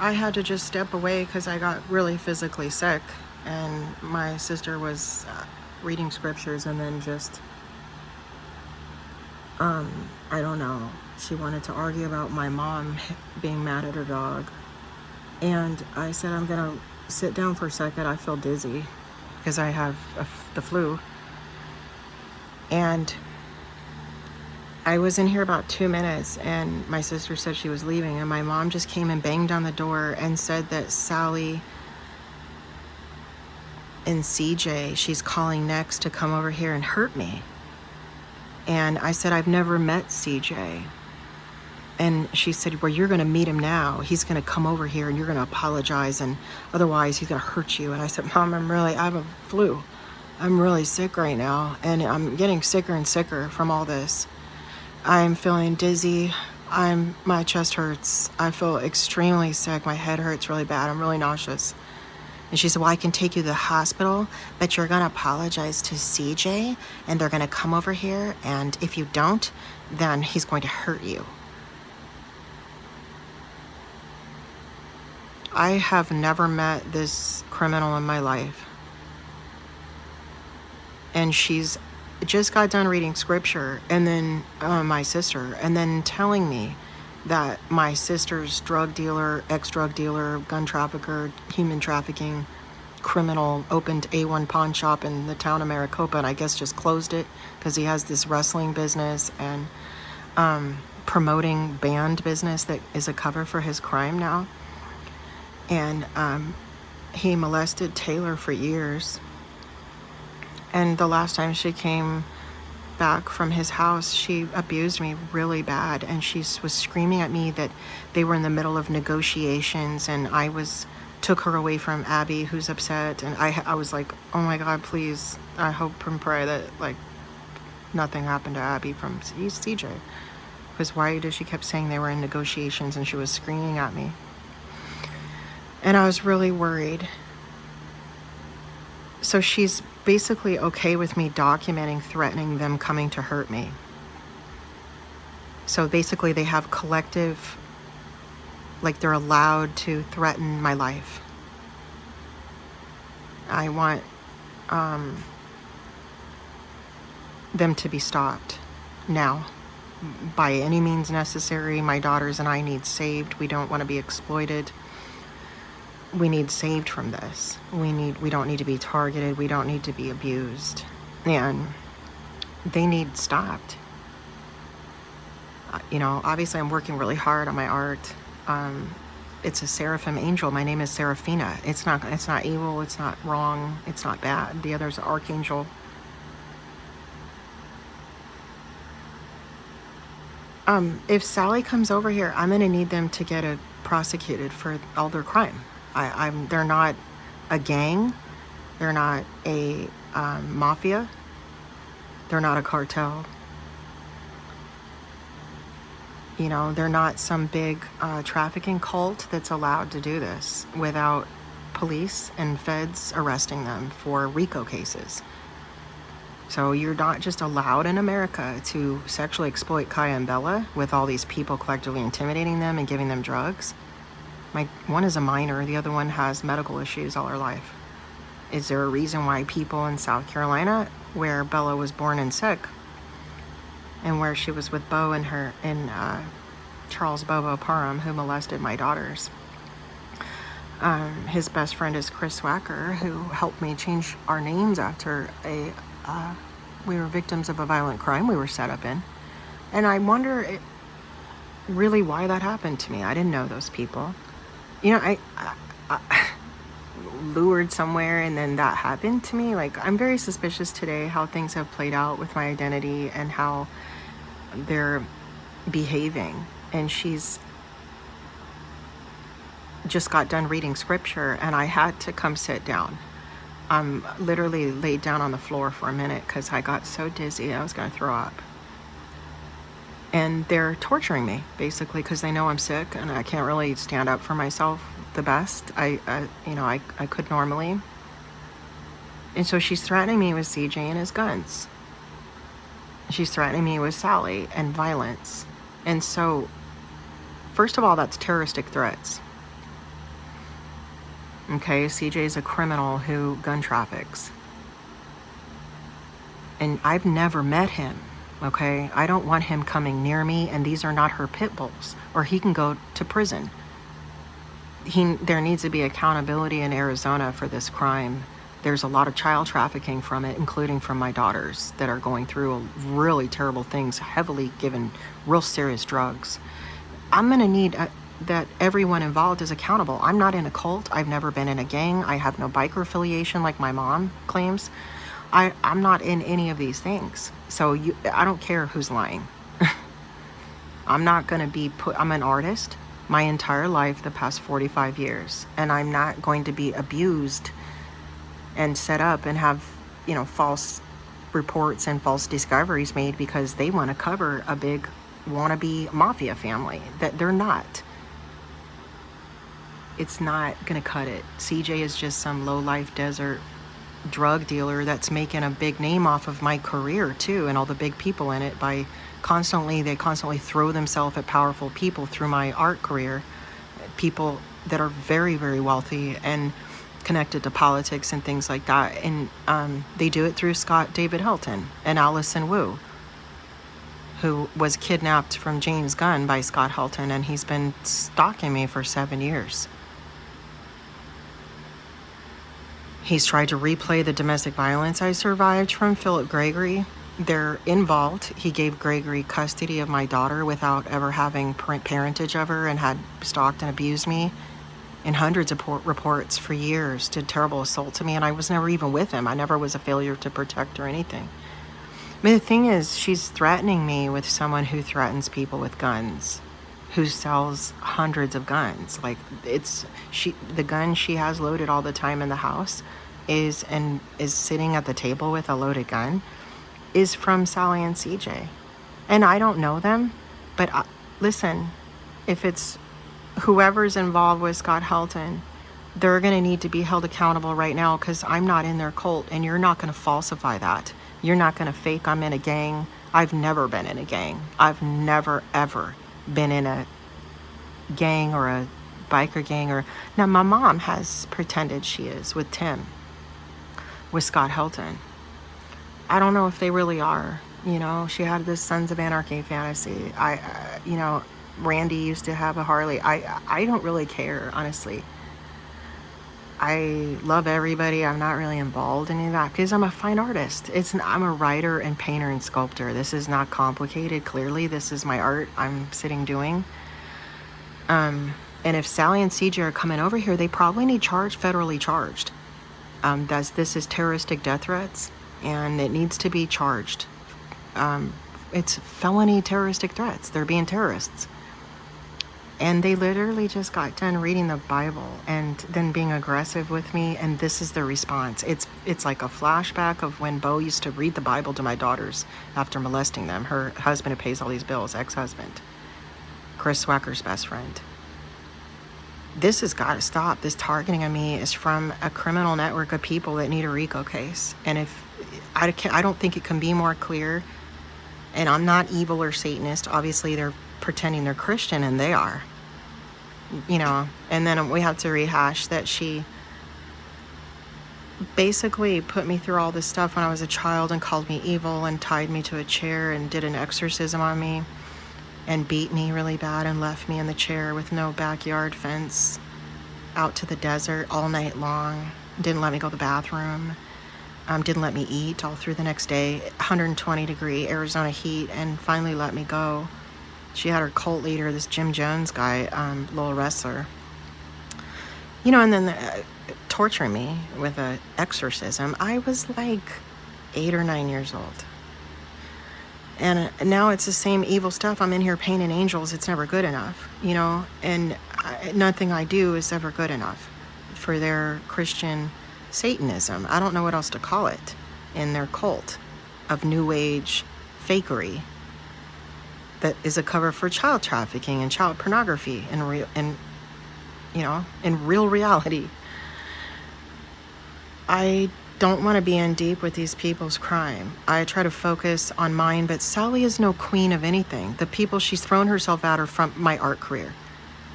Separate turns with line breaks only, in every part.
I had to just step away because I got really physically sick, and my sister was reading scriptures, and then just, I don't know, she wanted to argue about my mom being mad at her dog. And I said, I'm gonna sit down for a second. I feel dizzy because I have the flu. And I was in here about 2 minutes, and my sister said she was leaving, and my mom just came and banged on the door and said that Sally and CJ, she's calling next to come over here and hurt me. And I said, I've never met CJ. And she said, well, you're going to meet him now. He's going to come over here and you're going to apologize, and otherwise he's going to hurt you. And I said, Mom, I have a flu. I'm really sick right now, and I'm getting sicker and sicker from all this. I'm feeling dizzy. My chest hurts. I feel extremely sick. My head hurts really bad. I'm really nauseous. And she said, well, I can take you to the hospital, but you're going to apologize to CJ, and they're going to come over here, and if you don't, then he's going to hurt you. I have never met this criminal in my life. And she's just got done reading scripture, and then my sister, and then telling me that my sister's drug dealer, ex-drug dealer, gun trafficker, human trafficking criminal opened A1 pawn shop in the town of Maricopa, and I guess just closed it because he has this wrestling business and promoting band business that is a cover for his crime now. And he molested Taylor for years. And the last time she came back from his house, she abused me really bad. And she was screaming at me that they were in the middle of negotiations, and took her away from Abby, who's upset. And I was like, oh my God, please, I hope and pray that nothing happened to Abby from CJ. Because why did she kept saying they were in negotiations, and she was screaming at me. And I was really worried. So she's basically okay with me documenting, threatening them coming to hurt me. So basically they have collective, they're allowed to threaten my life. I want them to be stopped now by any means necessary. My daughters and I need saved. We don't want to be exploited. We need saved from this. We don't need to be targeted. We don't need to be abused. And they need stopped. Obviously I'm working really hard on my art. It's a seraphim angel. My name is Seraphina. It's not evil. It's not wrong. It's not bad. The other's archangel. If Sally comes over here, I'm going to need them to get prosecuted for all their crime. They're not a gang. They're not a mafia. They're not a cartel. They're not some big trafficking cult that's allowed to do this without police and feds arresting them for RICO cases. So you're not just allowed in America to sexually exploit Kaya and Bella with all these people collectively intimidating them and giving them drugs. One is a minor, the other one has medical issues all her life. Is there a reason why people in South Carolina, where Bella was born and sick, and where she was with Bo and Charles Bobo Parham, who molested my daughters, his best friend is Chris Wacker, who helped me change our names after we were victims of a violent crime we were set up in. And I wonder really why that happened to me. I didn't know those people. I lured somewhere, and then that happened to me. I'm very suspicious today how things have played out with my identity and how they're behaving. And she's just got done reading scripture, and I had to come sit down. I'm literally laid down on the floor for a minute because I got so dizzy I was going to throw up. And they're torturing me, basically, because they know I'm sick and I can't really stand up for myself the best I could normally. And so she's threatening me with CJ and his guns. She's threatening me with Sally and violence. And so First of all, that's terroristic threats. Okay, CJ is a criminal who gun traffics. And I've never met him, okay? I don't want him coming near me, and these are not her pit bulls, or he can go to prison. There needs to be accountability in Arizona for this crime. There's a lot of child trafficking from it, including from my daughters that are going through really terrible things, heavily given real serious drugs. I'm going to need that everyone involved is accountable. I'm not in a cult. I've never been in a gang. I have no biker affiliation like my mom claims. I'm not in any of these things. So I don't care who's lying. I'm not going to be I'm an artist my entire life, the past 45 years, and I'm not going to be abused and set up and have, false reports and false discoveries made because they want to cover a big wannabe mafia family that they're not. It's not going to cut it. CJ is just some low-life desert drug dealer that's making a big name off of my career too, and all the big people in it by they constantly throw themselves at powerful people through my art career, people that are very, very wealthy and connected to politics and things like that. And they do it through Scott David Helton and Allison Wu, who was kidnapped from James Gunn by Scott Helton, and he's been stalking me for 7 years. He's tried to replay the domestic violence I survived from Philip Gregory. They're involved. He gave Gregory custody of my daughter without ever having parentage of her, and had stalked and abused me in hundreds of reports for years, did terrible assault to me, and I was never even with him. I never was a failure to protect or anything. I mean, the thing is, she's threatening me with someone who threatens people with guns, who sells hundreds of guns. Like, the gun she has loaded all the time in the house is sitting at the table with a loaded gun, is from Sally and CJ. And I don't know them, but listen, if it's whoever's involved with Scott Helton, they're going to need to be held accountable right now, because I'm not in their cult, and you're not going to falsify that. You're not going to fake I'm in a gang. I've never been in a gang. I've never, ever been in a gang or a biker gang. Now, my mom has pretended she is with Tim, with Scott Helton. I don't know if they really are. She had this Sons of Anarchy fantasy. Randy used to have a Harley. I don't really care, honestly. I love everybody. I'm not really involved in any of that because I'm a fine artist. I'm a writer and painter and sculptor. This is not complicated. Clearly, this is my art I'm sitting doing. And if Sally and CJ are coming over here, they probably need federally charged. This is terroristic death threats, and it needs to be charged. It's felony terroristic threats. They're being terrorists. And they literally just got done reading the Bible and then being aggressive with me, and this is their response. It's like a flashback of when Bo used to read the Bible to my daughters after molesting them. Her husband who pays all these bills, ex-husband, Chris Swacker's best friend. This has got to stop. This targeting of me is from a criminal network of people that need a RICO case. And if I don't think it can be more clear. And I'm not evil or Satanist. Obviously, they're pretending they're Christian, and they are. And then we have to rehash that she basically put me through all this stuff when I was a child and called me evil and tied me to a chair and did an exorcism on me and beat me really bad and left me in the chair with no backyard fence out to the desert all night long. Didn't let me go to the bathroom. Didn't let me eat all through the next day, 120-degree Arizona heat, and finally let me go. She had her cult leader, this Jim Jones guy, little wrestler, and then torturing me with an exorcism. I was like 8 or 9 years old. And now it's the same evil stuff. I'm in here painting angels. It's never good enough, and nothing I do is ever good enough for their Christian Satanism. I don't know what else to call it in their cult of New Age fakery that is a cover for child trafficking and child pornography in real reality. I don't want to be in deep with these people's crime. I try to focus on mine, but Sally is no queen of anything. The people she's thrown herself at are from my art career.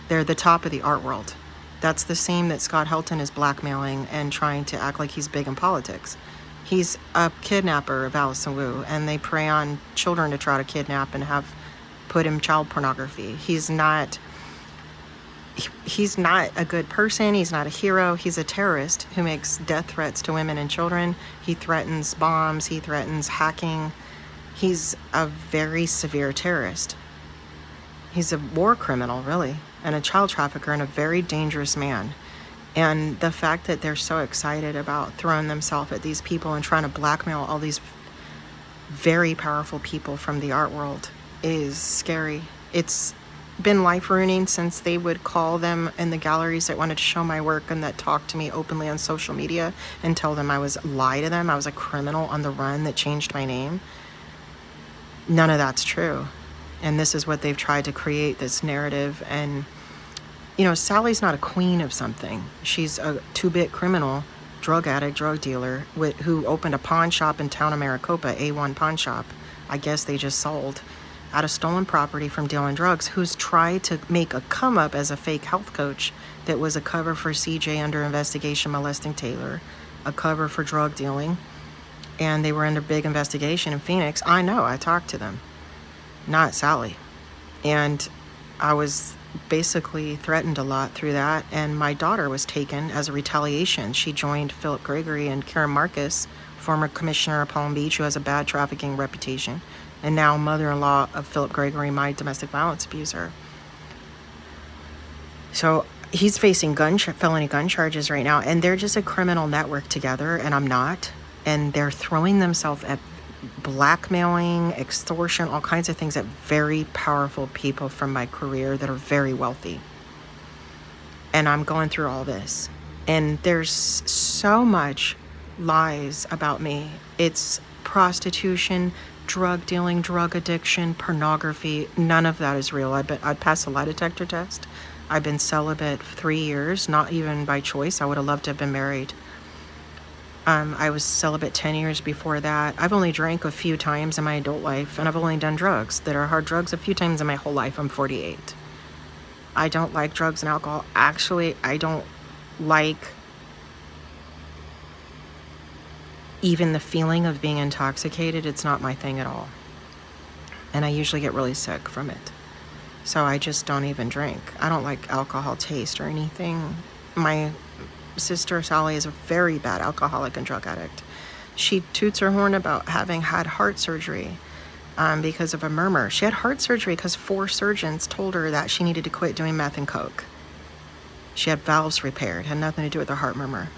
They're the top of the art world. That's the same that Scott Helton is blackmailing and trying to act like he's big in politics. He's a kidnapper of Allison Wu, and they prey on children to try to kidnap and have put him child pornography. He's not a good person. He's not a hero. He's a terrorist who makes death threats to women and children. He threatens bombs. He threatens hacking. He's a very severe terrorist. He's a war criminal, really, and a child trafficker and a very dangerous man. And the fact that they're so excited about throwing themselves at these people and trying to blackmail all these very powerful people from the art world is scary. It's been life-ruining since they would call them in the galleries that wanted to show my work and that talked to me openly on social media and tell them lie to them I was a criminal on the run that changed my name. None of that's true. And this is what they've tried to create, this narrative. And, Sally's not a queen of something. She's a two-bit criminal, drug addict, drug dealer who opened a pawn shop in town of Maricopa, A1 Pawn Shop. I guess they just sold out of stolen property from dealing drugs, who's tried to make a come up as a fake health coach that was a cover for CJ under investigation molesting Taylor, a cover for drug dealing. And they were under big investigation in Phoenix. I know, I talked to them. Not Sally. And I was basically threatened a lot through that. And my daughter was taken as a retaliation. She joined Philip Gregory and Karen Marcus, former commissioner of Palm Beach, who has a bad trafficking reputation, and now mother-in-law of Philip Gregory, my domestic violence abuser. So he's facing felony gun charges right now, and they're just a criminal network together, and I'm not. And they're throwing themselves at blackmailing, extortion, all kinds of things at very powerful people from my career that are very wealthy. And I'm going through all this. And there's so much lies about me. It's prostitution, drug dealing, drug addiction, pornography. None of that is real. I passed a lie detector test. I've been celibate 3 years, not even by choice. I would have loved to have been married. I was celibate 10 years before that. I've only drank a few times in my adult life, and I've only done drugs that are hard drugs a few times in my whole life. I'm 48. I don't like drugs and alcohol. Actually, I don't like even the feeling of being intoxicated. It's not my thing at all. And I usually get really sick from it. So I just don't even drink. I don't like alcohol taste or anything. My sister Sally is a very bad alcoholic and drug addict. She toots her horn about having had heart surgery because of a murmur. She had heart surgery because 4 surgeons told her that she needed to quit doing meth and coke. She had valves repaired, had nothing to do with her heart murmur.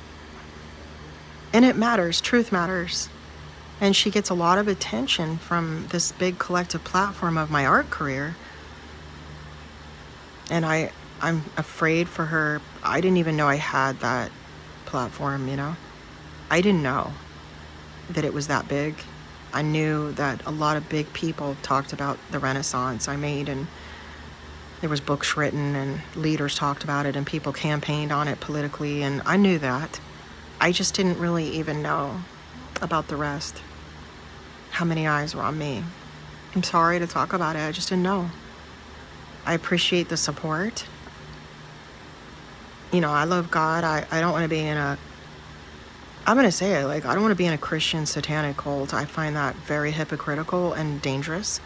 And it matters, truth matters. And she gets a lot of attention from this big collective platform of my art career. And I'm afraid for her. I didn't even know I had that platform, I didn't know that it was that big. I knew that a lot of big people talked about the Renaissance I made, and there was books written and leaders talked about it and people campaigned on it politically, and I knew that. I just didn't really even know about the rest, how many eyes were on me. I'm sorry to talk about it. I just didn't know. I appreciate the support. I love God. I don't want to be I'm going to say it, I don't want to be in a Christian satanic cult. I find that very hypocritical and dangerous.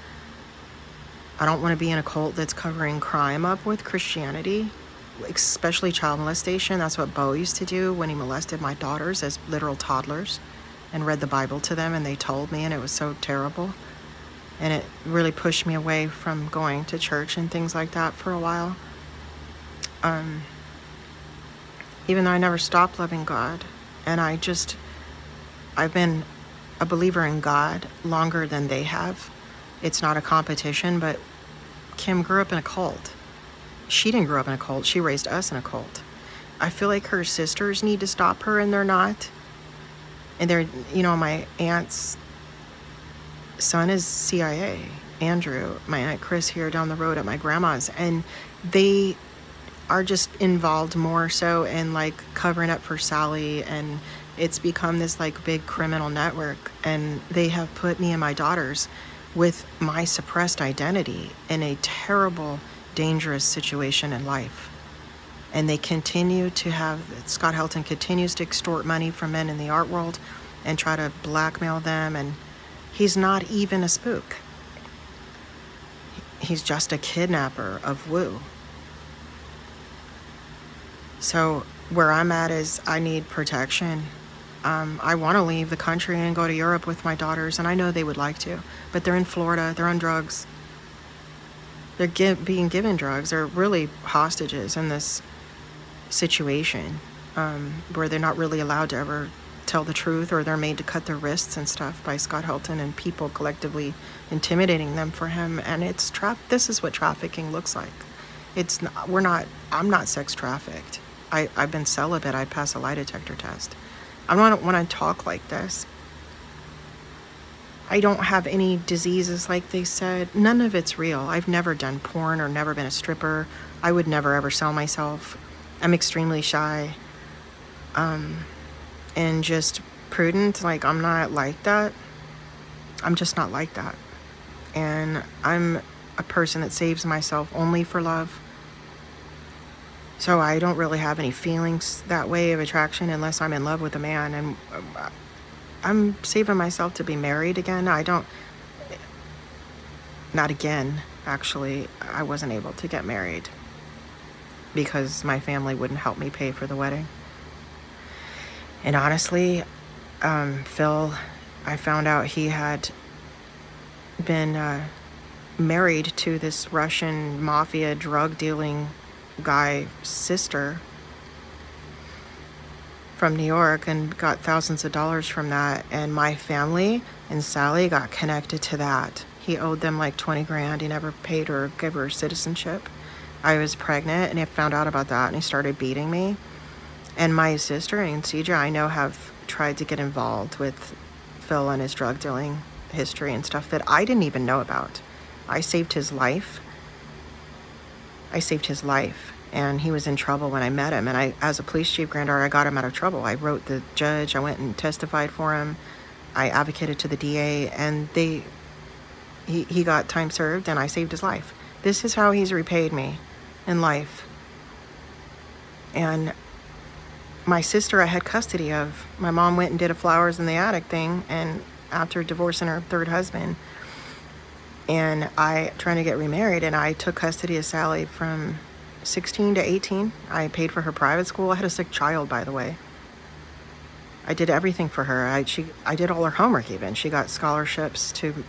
I don't want to be in a cult that's covering crime up with Christianity, especially child molestation. That's what Bo used to do when he molested my daughters as literal toddlers and read the Bible to them, and they told me, and it was so terrible. And it really pushed me away from going to church and things like that for a while. Even though I never stopped loving God. And I've been a believer in God longer than they have. It's not a competition, but Kim grew up in a cult. She didn't grow up in a cult. She raised us in a cult. I feel like her sisters need to stop her, and they're not. And they're, my aunt's son is CIA, Andrew, my Aunt Chris here down the road at my grandma's, and they are just involved more so in covering up for Sally, and it's become this big criminal network, and they have put me and my daughters with my suppressed identity in a terrible dangerous situation in life. And they continue to have, Scott Helton continues to extort money from men in the art world and try to blackmail them. And he's not even a spook. He's just a kidnapper of Wu. So where I'm at is I need protection. I want to leave the country and go to Europe with my daughters, and I know they would like to, but they're in Florida, they're on drugs. They're being given drugs. They're really hostages in this situation where they're not really allowed to ever tell the truth, or they're made to cut their wrists and stuff by Scott Helton and people collectively intimidating them for him. And it's this is what trafficking looks like. It's not, I'm not sex trafficked. I've been celibate. I pass a lie detector test. I don't want to talk like this. I don't have any diseases like they said. None of it's real. I've never done porn or never been a stripper. I would never ever sell myself. I'm extremely shy. And just prudent. Like, I'm not like that. I'm just not like that. And I'm a person that saves myself only for love. So I don't really have any feelings that way of attraction unless I'm in love with a man. And I'm saving myself to be married again. Not again, actually. I wasn't able to get married because my family wouldn't help me pay for the wedding. And honestly, Phil, I found out he had been married to this Russian mafia drug dealing guy's sister from New York and got thousands of dollars from that. And my family and Sally got connected to that. He owed them like 20 grand. He never paid her, gave her citizenship. I was pregnant and he found out about that and he started beating me. And my sister and CJ, I know, have tried to get involved with Phil and his drug dealing history and stuff that I didn't even know about. I saved his life. And he was in trouble when I met him. And as a police chief granddaughter, I got him out of trouble. I wrote the judge. I went and testified for him. I advocated to the DA, and he got time served, and I saved his life. This is how he's repaid me in life. And my sister, I had custody of. My mom went and did a flowers in the attic thing, and after divorcing her third husband, and I trying to get remarried, and I took custody of Sally from 16 to 18. I paid for her private school. I had a sick child, by the way. I did everything for her. I did all her homework even. She got scholarships to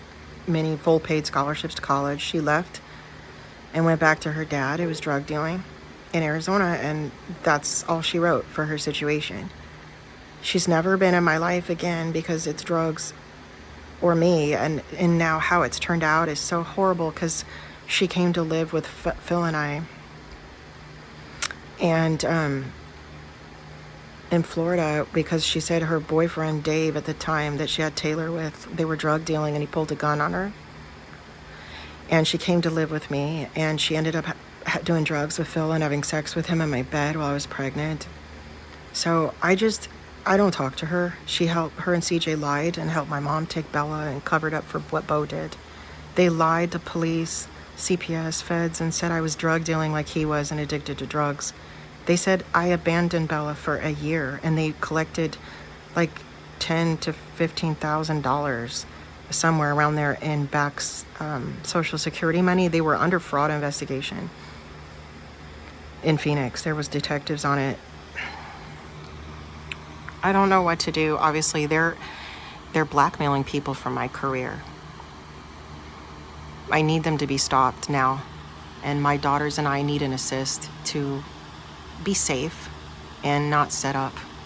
many full paid scholarships to college. She left and went back to her dad, who was drug dealing in Arizona, and that's all she wrote for her situation. She's never been in my life again because it's drugs or me, and now how it's turned out is so horrible because she came to live with Phil and I, and in Florida, because she said her boyfriend Dave at the time that she had Taylor with, they were drug dealing and he pulled a gun on her, and she came to live with me, and she ended up doing drugs with Phil and having sex with him in my bed while I was pregnant. So I don't talk to her. Her and CJ lied and helped my mom take Bella and covered up for what Bo did. They lied to police, CPS, feds, and said I was drug dealing like he was and addicted to drugs. They said I abandoned Bella for a year, and they collected like $10,000 to $15,000 somewhere around there in back Social Security money. They were under fraud investigation in Phoenix. There was detectives on it. I don't know what to do. Obviously, they're blackmailing people from my career. I need them to be stopped now. And my daughters and I need an assist to be safe and not set up.